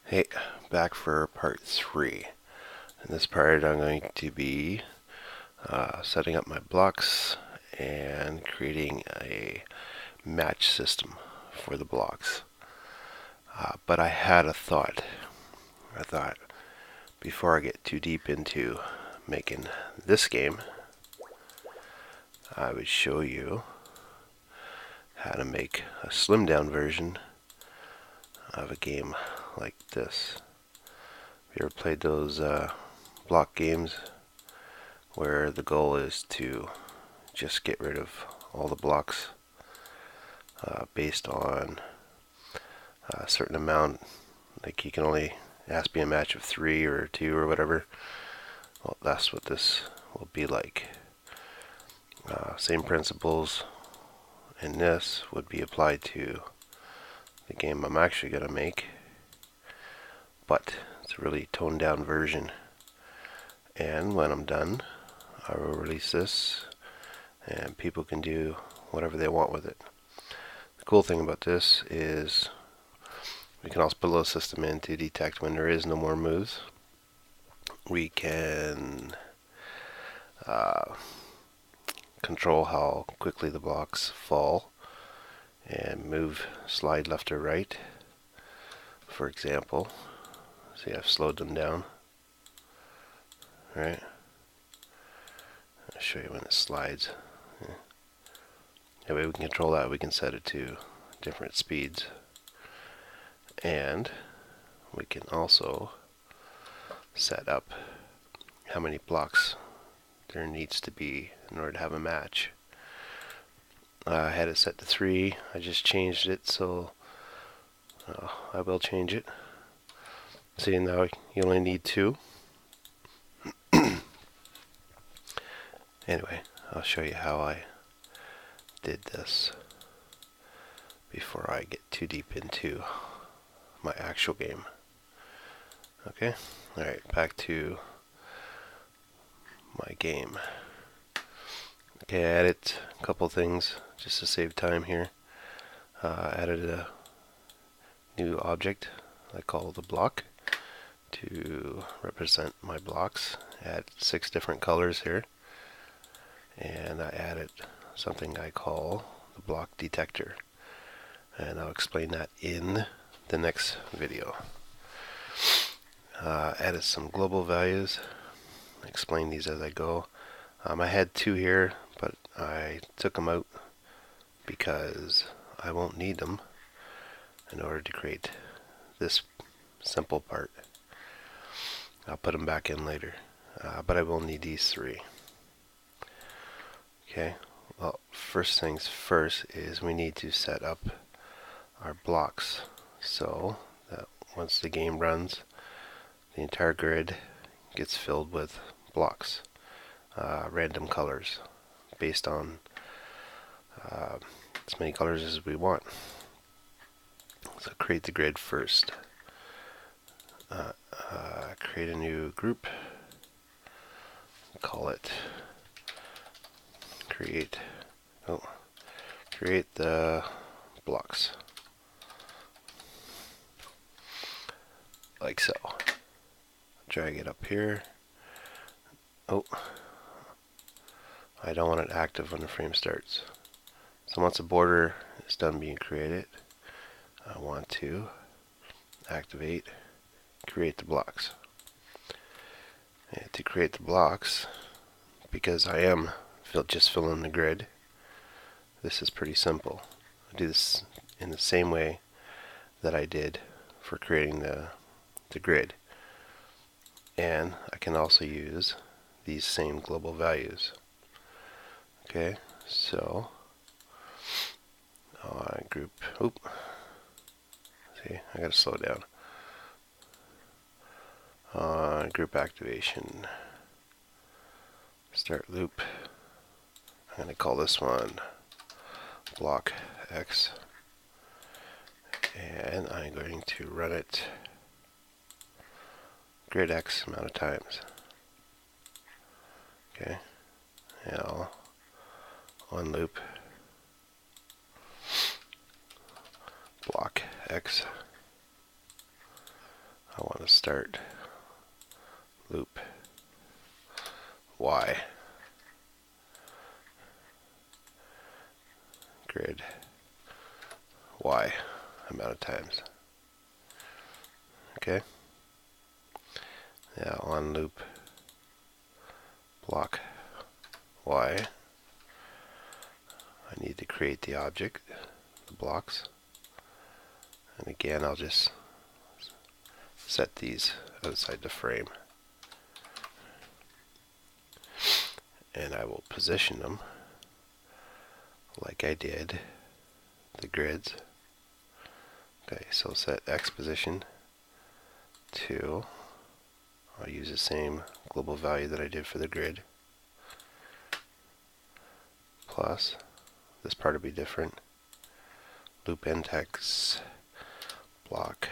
Hey, back for part 3. In this part I'm going to be setting up my blocks and creating a match system for the blocks. But I had a thought. I thought before I get too deep into making this game, I would show you how to make a slimmed down version of a game like this. Have you ever played those block games where the goal is to just get rid of all the blocks based on a certain amount? Like you can only has to be a match of 3 or 2 or whatever. Well, that's what this will be like. Same principles in this would be applied to the game I'm actually going to make, but it's a really toned down version. And when I'm done, I will release this and people can do whatever they want with it. The cool thing about this is we can also put a little system in to detect when there is no more moves. We can control how quickly the blocks fall and move, slide left or right. For example, see, I've slowed them down. Right? I'll show you when it slides. That way we can control that. We can set it to different speeds. And we can also set up how many blocks there needs to be in order to have a match. I had it set to 3. I just changed it, so I will change it. See, now you only need 2. Anyway, I'll show you how I did this before I get too deep into my actual game. Okay, alright, back to my game. Okay, I added a couple things just to save time here. Added a new object I call the block to represent my blocks. Add 6 different colors here. And I added something I call the block detector. And I'll explain that in the next video. Added some global values. Explain these as I go. I had 2 here, but I took them out because I won't need them in order to create this simple part. I'll put them back in later, but I will need these 3. Okay, well, first things first is we need to set up our blocks so that once the game runs, the entire grid gets filled with blocks, random colors, based on as many colors as we want. So create the grid first. Create a new group. Call it create the blocks. Like so. Drag it up here. Oh, I don't want it active when the frame starts. So once a border is done being created, I want to activate create the blocks. And to create the blocks, because I am just filling the grid, this is pretty simple. I do this in the same way that I did for creating the grid. And I can also use these same global values. Okay, so group, see, I gotta slow down. Group activation, start loop. I'm gonna call this one block X, and I'm going to run it grid X amount of times. Okay, now on loop block X start loop Y grid Y amount of times. Okay. Now on loop block Y, I need to create the object, the blocks, and again I'll just set these outside the frame, and I will position them like I did the grids. Okay, so set X position to, I'll use the same global value that I did for the grid, plus, this part will be different, loop index block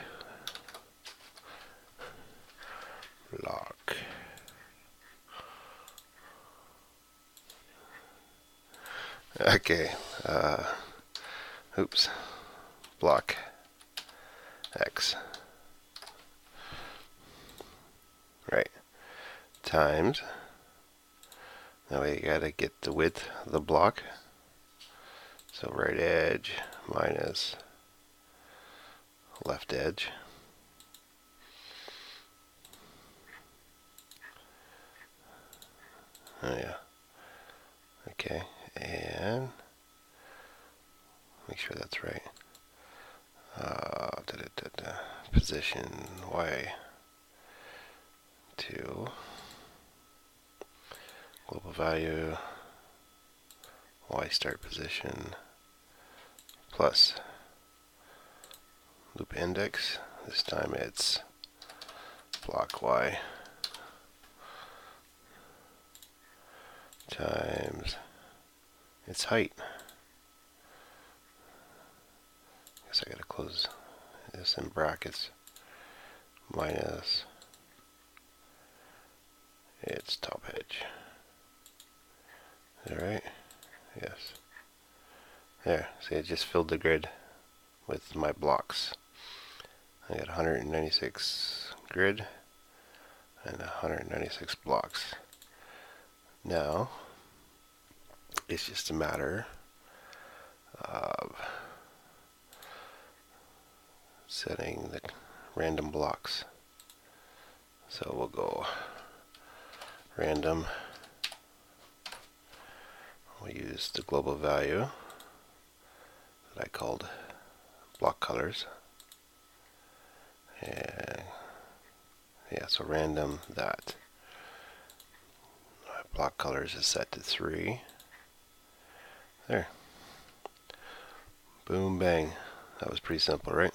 okay, oops, block X, right, times, now we gotta get the width of the block, so right edge minus left edge, oh yeah, okay, and make sure that's right. Position Y to global value Y start position plus loop index. This time it's block Y times its height. Guess I gotta close this in brackets, minus its top edge. Is that right? Yes. There, see, I just filled the grid with my blocks. I got 196 grid and 196 blocks. Now, it's just a matter of setting the random blocks. So we'll go random. We'll use the global value that I called block colors. And yeah, so random that block colors is set to 3. There. Boom, bang. That was pretty simple, right?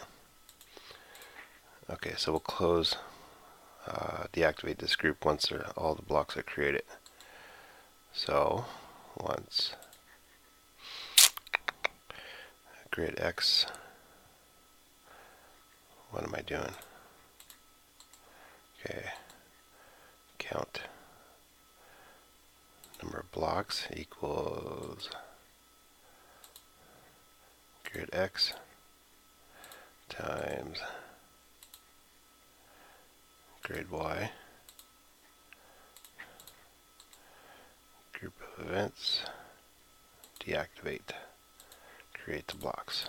Okay, so we'll close, deactivate this group once all the blocks are created. So, once grid X, what am I doing? Okay, count number of blocks equals grid X times grid Y, group of events, deactivate, create the blocks.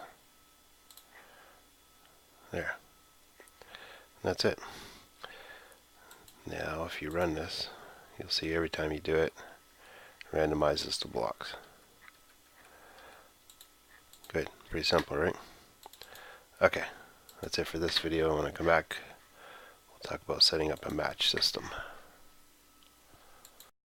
There. And that's it. Now if you run this, you'll see every time you do it, randomizes the blocks. Good. Pretty simple, right? Okay. That's it for this video. When I come back, we'll talk about setting up a match system.